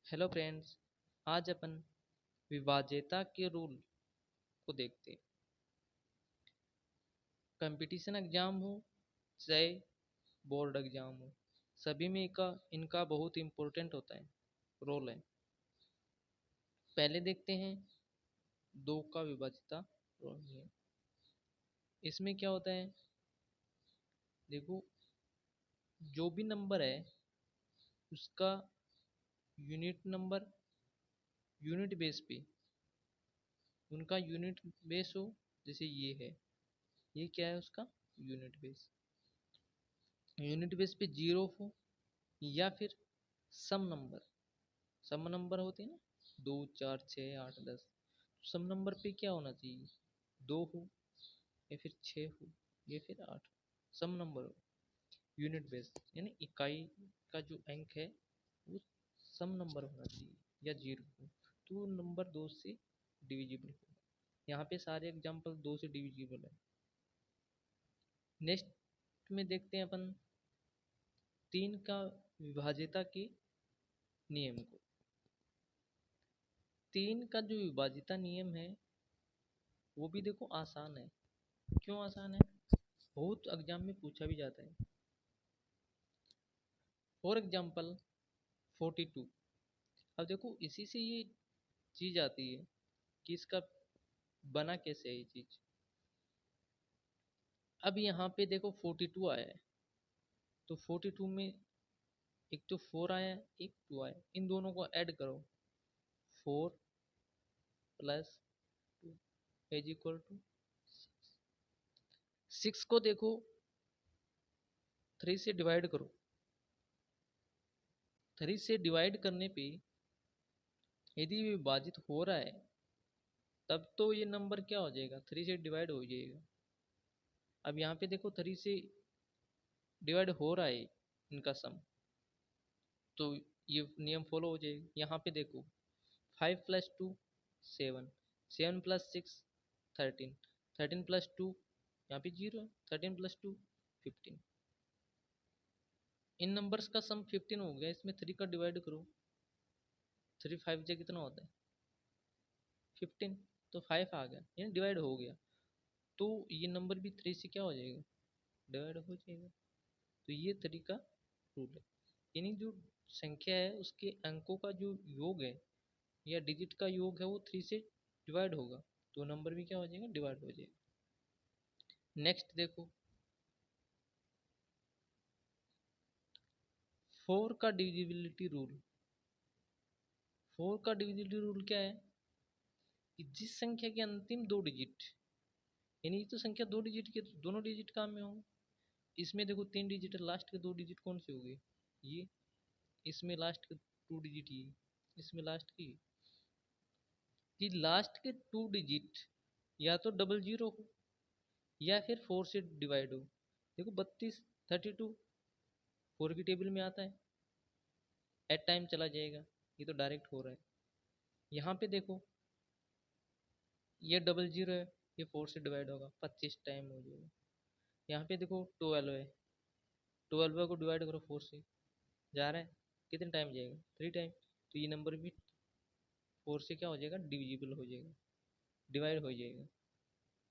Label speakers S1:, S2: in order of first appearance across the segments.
S1: Hello friends. आज अपन विभाज्यता के rule को देखते हैं। कंपटीशन एग्जाम हो चाहे बोर्ड एग्जाम हो, सभी में इनका बहुत इम्पोर्टेंट होता है, रोल है। पहले देखते हैं दो का विभाज्यता रोल है। इसमें क्या होता है, देखो, जो भी नंबर है उसका यूनिट नंबर यूनिट बेस पे, उनका यूनिट बेस हो। जैसे ये क्या है उसका यूनिट बेस पे जीरो हो, या फिर सम नंबर होते हैं ना, 2 4 6 8 10। सम नंबर पे क्या होना चाहिए, 2 हो या फिर 6 हो या फिर 8। सम नंबर हो, यूनिट बेस यानी इकाई का जो अंक है वो सम नंबर होना चाहिए, या जीरो हो तो नंबर 2 से डिविजिबल हो। यहाँ पे सारे एग्जाम्पल 2 से डिविजिबल है। नेक्स्ट में देखते हैं अपन 3 का विभाज्यता के नियम को। 3 का जो विभाज्यता नियम है वो भी देखो आसान है। क्यों आसान है, बहुत एग्जाम में पूछा भी जाता है। For example 42। अब देखो इसी से ये चीज आती है कि इसका बना कैसे है ये चीज। अब यहाँ पे देखो 42 आया है, तो 42 में एक तो 4 आया है, एक 2 आया है। इन दोनों को ऐड करो, 4 + 2 इज इक्वल टू 6 को देखो 3 से डिवाइड करो। 3 से डिवाइड करने पे यदि विभाजित हो रहा है तब तो ये नंबर क्या हो जाएगा, 3 से डिवाइड हो जाएगा। अब यहाँ पे देखो 3 से डिवाइड हो रहा है इनका सम, तो ये नियम फॉलो हो जाएगा। यहाँ पे देखो 5 + 2 7, 7 + 6 13, 13 + 2 यहाँ पे 0 है, 13 + 2 15। इन नंबर्स का सम 15 हो गया। इसमें 3 का डिवाइड करो, 3 5 से कितना होता है 15, तो 5 आ गया, यानी डिवाइड हो गया। तो ये नंबर भी 3 से क्या हो जाएगा, डिवाइड हो जाएगा। तो ये 3 का रूल है, यानी जो संख्या है उसके अंकों का जो योग है या डिजिट का योग है वो 3 से डिवाइड होगा, तो नंबर भी क्या हो जाएगा, डिवाइड हो जाएगा। नेक्स्ट देखो 4 का डिविजिबिलिटी रूल। 4 का डिविजिबिलिटी रूल क्या है कि जिस संख्या के अंतिम 2 डिजिट, यानी ये तो संख्या 2 डिजिट के, दोनों डिजिट काम में होंगे। इसमें देखो 3 डिजिट है, लास्ट के 2 डिजिट कौन से हो गए, ये। इसमें लास्ट के 2 डिजिट ये, इसमें लास्ट की कि लास्ट के 2 डिजिट या तो डबल जीरो हो या फिर 4 से डिवाइड हो। देखो 32 32 4 की टेबल में आता है, एट टाइम चला जाएगा, ये तो डायरेक्ट हो रहा है। यहाँ पे देखो ये डबल जीरो है, ये 4 से डिवाइड होगा, 25 टाइम हो जाएगा। यहाँ पे देखो 12 है, 12 को डिवाइड करो 4 से, जा रहा है, कितने टाइम जाएगा, 3 टाइम। तो ये नंबर भी 4 से क्या हो जाएगा, डिविजिबल हो जाएगा, डिवाइड हो जाएगा,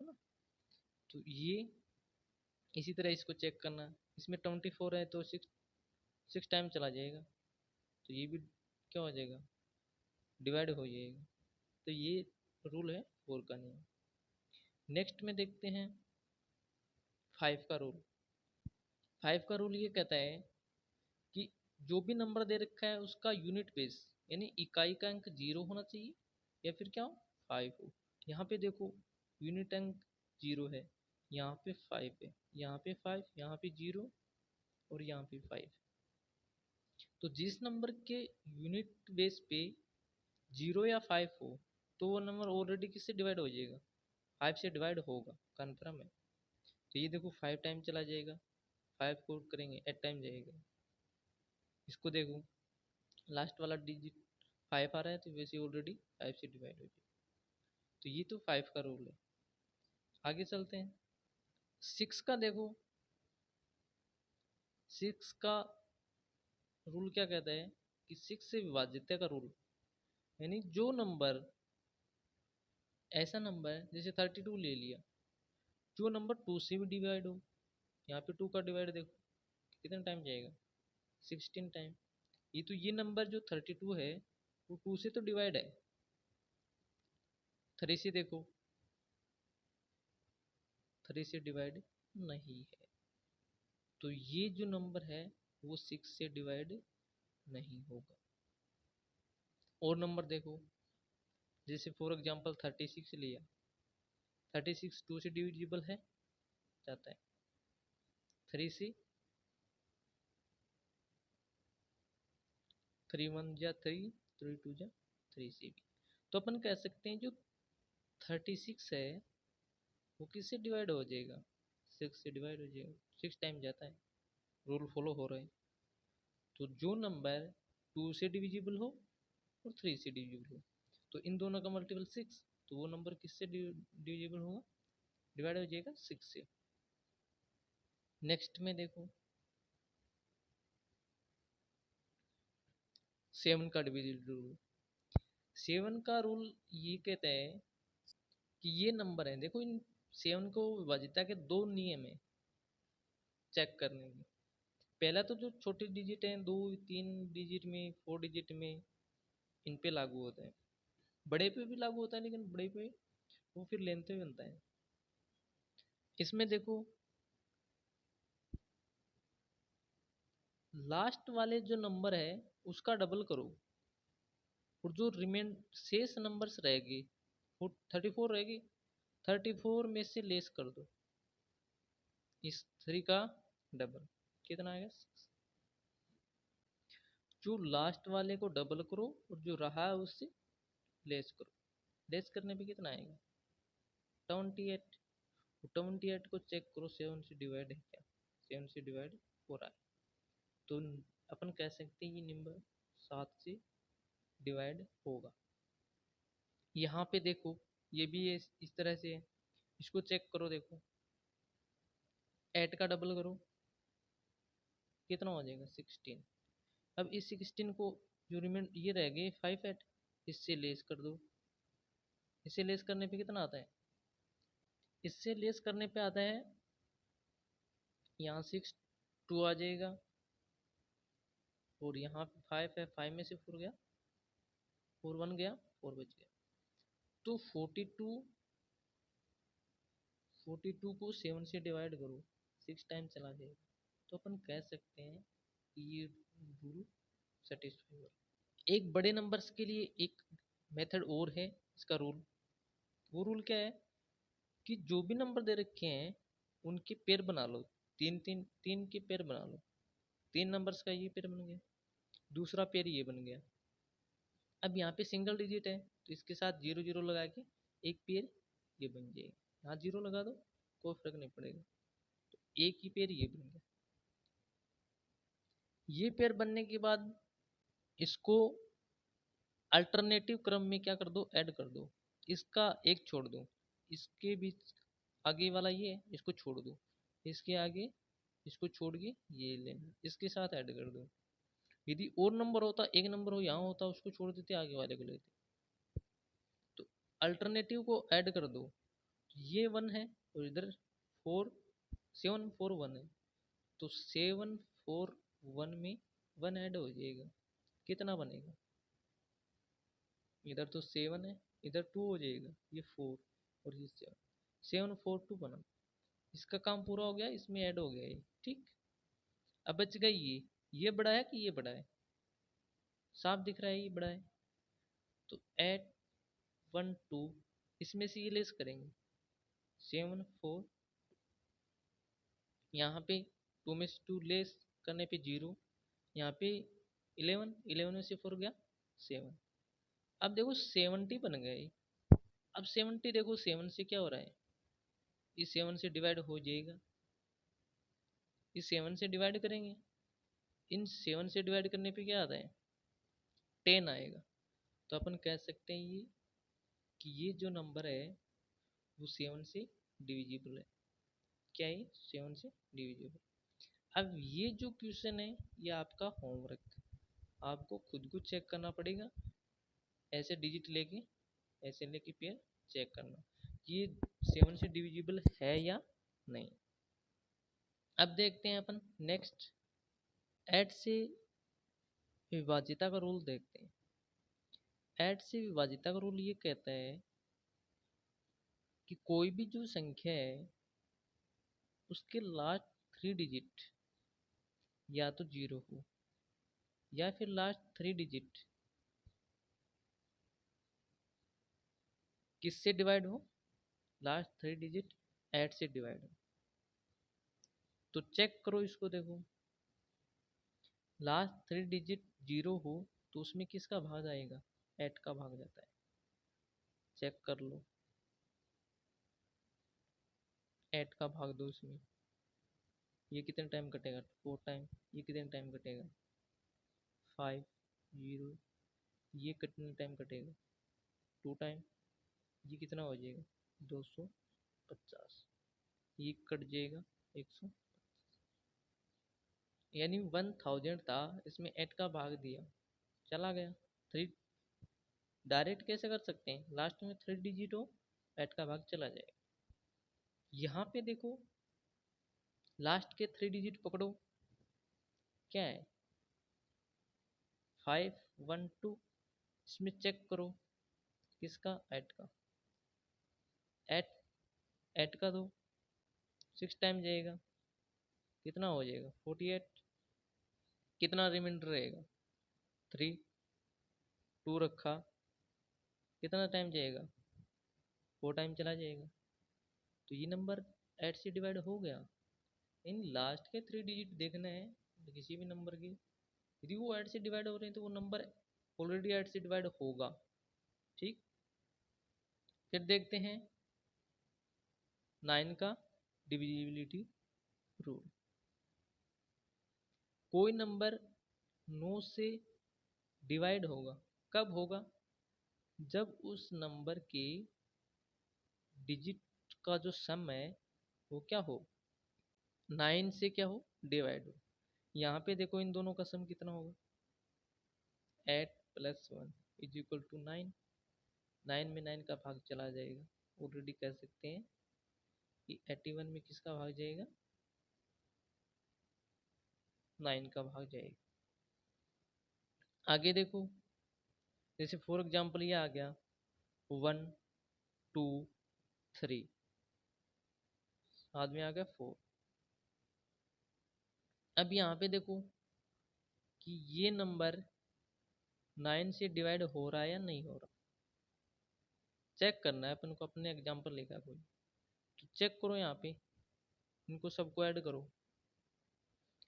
S1: है ना। तो ये इसी तरह इसको चेक करना। इसमें 24 है तो 6 टाइम चला जाएगा, तो ये भी क्या हो जाएगा, डिवाइड हो जाएगा। तो ये रूल है 4 का नियम। नेक्स्ट में देखते हैं 5 का रूल। 5 का रूल ये कहता है कि जो भी नंबर दे रखा है उसका यूनिट बेस यानी इकाई का अंक 0 होना चाहिए या फिर क्या हो, 5 हो। यहाँ पे देखो यूनिट अंक 0 है, यहाँ पे 5 है, यहाँ पे 5, यहाँ पे 0 और यहाँ पे 5। तो जिस नंबर के यूनिट बेस पे 0 या 5 हो तो वो नंबर ऑलरेडी किससे डिवाइड हो जाएगा, 5 से डिवाइड होगा, कन्फर्म है। तो ये देखो 5 टाइम चला जाएगा, 5 को करेंगे 8 टाइम जाएगा। इसको देखो लास्ट वाला डिजिट 5 आ रहा है तो वैसे ऑलरेडी 5 से डिवाइड हो जाएगा। तो ये तो 5 का रूल है। आगे चलते हैं 6 का। देखो 6 का रूल क्या कहता है कि 6 से विभाज्यता का रूल, यानी जो नंबर, ऐसा नंबर है जैसे 32 ले लिया, जो नंबर 2 से भी डिवाइड हो, यहाँ पे 2 का डिवाइड देखो कितना टाइम जाएगा, 16 टाइम। ये नंबर जो 32 है वो 2 से तो डिवाइड है, 3 से देखो, 3 से डिवाइड नहीं है, तो ये जो नंबर है वो 6 से डिवाइड नहीं होगा। और नंबर देखो, जैसे फॉर एग्जांपल 36 लिया, 36 2 से डिविजिबल है, जाता है, 3 से, 3 1 जा 3, 3 2 जा 3 से भी। तो अपन कह सकते हैं जो 36 है वो किससे डिवाइड हो जाएगा, 6 से डिवाइड हो जाएगा, 6 टाइम जाता है, रूल फॉलो हो रहा है। तो जो नंबर 2 से डिविजिबल हो और 3 से डिविजिबल हो, तो इन दोनों का मल्टीपल 6, तो वो नंबर किससे डिविजिबल होगा, डिवाइड हो जाएगा 6 से। नेक्स्ट में देखो 7 का डिविजिबल रूल। 7 का रूल ये कहता है कि ये नंबर है, देखो इन 7 को विभाज्यता के दो नियम है चेक करने के। पहला तो जो छोटे डिजिट हैं, 2 3 डिजिट में, 4 डिजिट में, इन पे लागू होता है, बड़े पे भी लागू होता है, लेकिन बड़े पे वो फिर लेंथ पे बनता है। इसमें देखो लास्ट वाले जो नंबर है उसका डबल करो, और जो रिमेन शेष नंबर्स रहेगी वो 34 रहेगी, 34 में से लेस कर दो इस 3 का डबल, कितना आएगा 6। जो लास्ट वाले को डबल करो और जो रहा है उससे लेस करो, लेस करने पे कितना आएगा 28। 28 को चेक करो 7 से डिवाइड है क्या, 7 से डिवाइड हो रहा है, तो अपन कह सकते हैं ये नंबर 7 से डिवाइड होगा। यहाँ पे देखो ये भी इस तरह से है, इसको चेक करो, देखो 8 का डबल करो कितना हो जाएगा 16। अब इस 16 को जो रिमेंड ये रह गए 5 8, इससे लेस कर दो, इससे लेस करने पे कितना आता है, इससे लेस करने पे आता है यहाँ 6 2 आ जाएगा, और यहाँ पे 5 है, 5 में से 4 गया, 4 1 गया, 4 बच गया, तो 42 को 7 से डिवाइड करो, 6 टाइम चला जाएगा, तो अपन कह सकते हैं कि ये रूल सेटिस्फाई हो। एक बड़े नंबर्स के लिए एक मेथड और है इसका रूल, वो रूल क्या है कि जो भी नंबर दे रखे हैं उनके पेयर बना लो, तीन तीन तीन के पेयर बना लो, 3 नंबर्स का ये पेयर बन गया, दूसरा पेयर ये बन गया। अब यहाँ पे सिंगल डिजिट है तो इसके साथ 0 0 लगा के एक पेयर ये बन जाएगा, यहाँ 0 लगा दो कोई फर्क नहीं पड़ेगा, तो एक ही पेयर ये बन गया। ये पेयर बनने के बाद इसको अल्टरनेटिव क्रम में क्या कर दो, ऐड कर दो, इसका एक छोड़ दो, इसके बीच आगे वाला ये है इसको छोड़ दो, इसके आगे इसको छोड़ के ये लेना, इसके साथ ऐड कर दो। यदि और नंबर होता, एक नंबर हो यहाँ होता, उसको छोड़ देते, आगे वाले को लेते। तो अल्टरनेटिव को ऐड कर दो, ये 1 है और इधर 4 7 4 1 है, तो 7 4 1 में 1 ऐड हो जाएगा, कितना बनेगा, इधर तो 7 है, इधर 2 हो जाएगा, ये 4 और ये 7, 7 4 2 बना, इसका काम पूरा हो गया, इसमें ऐड हो गया ये, ठीक। अब बच गई ये बड़ा है कि ये बड़ा है, साफ दिख रहा है ये बड़ा है, तो 8 1 2 इसमें से ये लेस करेंगे, 7 4, यहाँ पे 2 में से 2 लेस करने पे 0, यहाँ पे 11 11 में से 4 गया 7। अब देखो 70 बन गए, अब 70 देखो 7 से क्या हो रहा है, इस 7 से डिवाइड हो जाएगा, इस 7 से डिवाइड करेंगे, इन 7 से डिवाइड करने पे क्या आता है 10 आएगा, तो अपन कह सकते हैं ये कि ये जो नंबर है वो 7 से डिविजिबल है, क्या है 7 से डिविजिबल। अब ये जो क्वेश्चन है ये आपका होमवर्क, आपको खुद को चेक करना पड़ेगा, ऐसे डिजिट लेके ऐसे लेके पेयर चेक करना ये 7 से डिविजिबल है या नहीं। अब देखते हैं अपन नेक्स्ट ऐड से विभाजिता का रूल देखते हैं। ऐड से विभाजिता का रूल ये कहता है कि कोई भी जो संख्या है उसके लास्ट 3 डिजिट या तो 0 हो या फिर लास्ट 3 डिजिट किससे डिवाइड हो, लास्ट 3 डिजिट ऐड से डिवाइड हो। तो चेक करो इसको, देखो लास्ट 3 डिजिट 0 हो तो उसमें किसका भाग आएगा, ऐड का भाग जाता है। चेक कर लो, ऐड का भाग दो उसमें, ये कितने टाइम कटेगा 4 टाइम, ये कितने टाइम कटेगा 5 0, ये कितने टाइम कटेगा 2 टाइम, ये कितना हो जाएगा 250, ये कट जाएगा 100, यानी 1000 था, इसमें 8 का भाग दिया चला गया 3। डायरेक्ट कैसे कर सकते हैं, लास्ट में 3 डिजिट हो 8 का भाग चला जाएगा। यहाँ पे देखो लास्ट के 3 डिजिट पकड़ो, क्या है 5 1 2, इसमें चेक करो किसका, 8 का, 8 8 का दो 6 टाइम जाएगा, कितना हो जाएगा 48, कितना रिमाइंडर रहेगा 3, 2 रखा, कितना टाइम जाएगा 4 टाइम चला जाएगा। तो ये नंबर 8 से डिवाइड हो गया। इन लास्ट के 3 डिजिट देखना है किसी भी नंबर के, यदि वो 8 से डिवाइड हो रहे हैं तो वो नंबर ऑलरेडी 8 से डिवाइड होगा। ठीक, फिर देखते हैं 9 का डिविजिबिलिटी रूल। कोई नंबर 9 से डिवाइड होगा, कब होगा, जब उस नंबर के डिजिट का जो सम है वो क्या हो, 9 से क्या हो डिवाइड हो। यहाँ पे देखो इन दोनों का सम कितना होगा, 8 + 1 = 9, 9 में 9 का भाग चला जाएगा। ऑलरेडी कह सकते हैं कि 81 में किसका भाग जाएगा, 9 का भाग जाएगा। आगे देखो, जैसे फॉर एग्जाम्पल ये आ गया 1 2 3, बाद में आ गया 4। अब यहाँ पे देखो कि ये नंबर 9 से डिवाइड हो रहा है या नहीं हो रहा, चेक करना है अपन को। अपने एग्जाम्पल लेगा कोई तो चेक करो, यहाँ पे इनको सबको ऐड करो।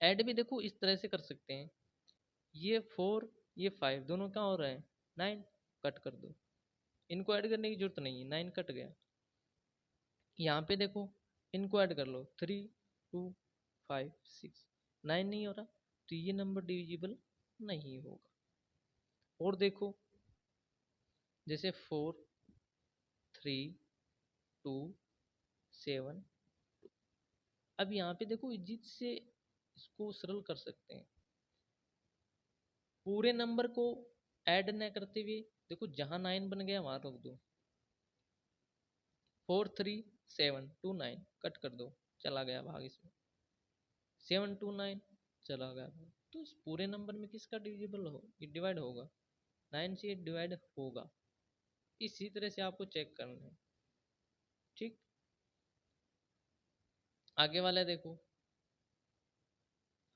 S1: ऐड भी देखो इस तरह से कर सकते हैं, ये 4 ये 5 दोनों क्या हो रहा है 9, कट कर दो, इनको ऐड करने की जरूरत नहीं है, 9 कट गया। यहाँ पे देखो इनको ऐड कर लो, 3 2 5 6, 9 नहीं हो रहा तो ये नंबर डिविजिबल नहीं होगा। और देखो जैसे 4 3 2 7, अब यहाँ पे देखो इजिट से इसको सरल कर सकते हैं, पूरे नंबर को ऐड न करते हुए देखो जहां 9 बन गया वहां रोक दो, 4 3 7 2 9 कट कर दो, चला गया भाग इसमें, 7 2 9 चला गया भाग। तो इस पूरे नंबर में किसका डिविजिबल हो, ये डिवाइड होगा, 9 से डिवाइड होगा। इसी तरह से आपको चेक करना है। ठीक, आगे वाला देखो,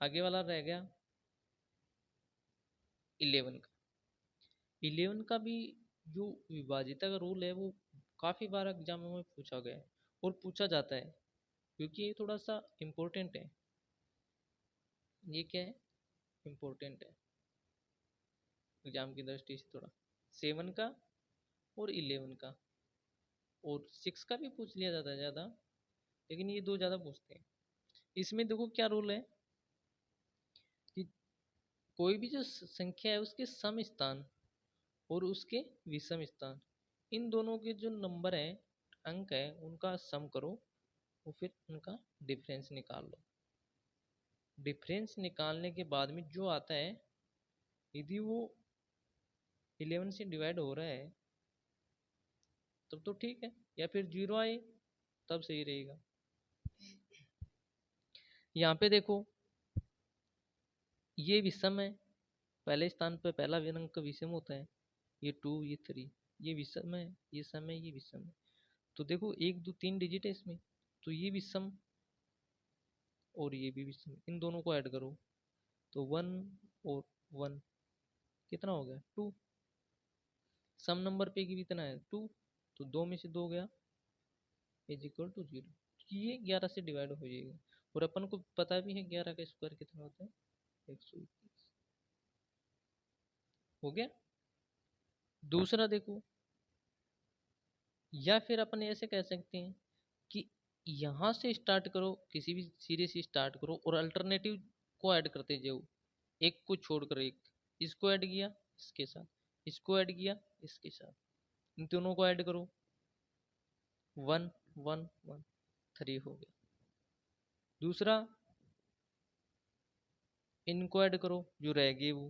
S1: आगे वाला रह गया 11 का। 11 का भी जो विभाजिता का रूल है वो काफी बार एग्जामों में पूछा गया है और पूछा जाता है, क्योंकि ये थोड़ा सा इम्पोर्टेंट है। ये क्या है, इम्पोर्टेंट है एग्जाम की दृष्टि से थोड़ा। 7 का और 11 का और 6 का भी पूछ लिया जाता है ज़्यादा, लेकिन ये दो ज़्यादा पूछते हैं। इसमें देखो क्या रूल है कि कोई भी जो संख्या है उसके सम स्थान और उसके विषम स्थान, इन दोनों के जो नंबर है अंक है उनका सम करो और फिर उनका डिफरेंस निकाल लो। डिफरेंस निकालने के बाद में जो आता है यदि वो 11 से डिवाइड हो रहा है तब तो ठीक है, या फिर 0 आए तब सही रहेगा। यहाँ पे देखो ये विषम है, पहले स्थान पर पहला अंक विषम होता है, ये 2 ये 3, ये विषम है, ये सम है, ये विषम है। तो देखो 1 2 3 डिजिट है इसमें, तो ये विषम और ये भी विषम, इन दोनों को ऐड करो तो 1 और 1 कितना हो गया 2। सम नंबर पे की कितना है 2, तो 2 में से 2 गया इज इक्वल टू 0। ये 11 से डिवाइड हो जाएगा, और अपन को पता भी है 11 का स्क्वायर कितना होता है 121। हो गया। दूसरा देखो, या फिर अपन ऐसे कह सकते हैं कि यहाँ से स्टार्ट करो, किसी भी सिरे से स्टार्ट करो और अल्टरनेटिव को ऐड करते जाओ, एक को छोड़कर एक, इसको ऐड किया इसके साथ, इसको ऐड किया इसके साथ, इन दोनों को ऐड करो 1 1 1 3 हो गया। दूसरा इनको ऐड करो, जो रह गए वो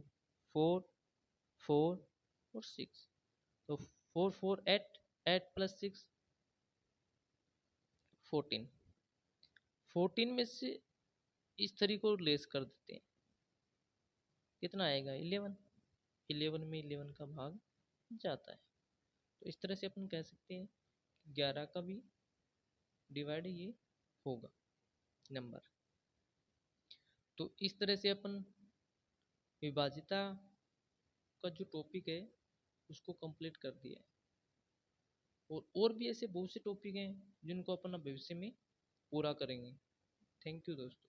S1: 4 4 और 6, तो 4 4 8 8 प्लस 6 14। 14 में से इस तरीके को लेस कर देते हैं, कितना आएगा 11। 11 में 11 का भाग जाता है, तो इस तरह से अपन कह सकते हैं 11 का भी डिवाइड ये होगा नंबर। तो इस तरह से अपन विभाजिता का जो टॉपिक है उसको कंप्लीट कर दिया है, और भी ऐसे बहुत से टॉपिक हैं जिनको अपन भविष्य में पूरा करेंगे। थैंक यू दोस्तों।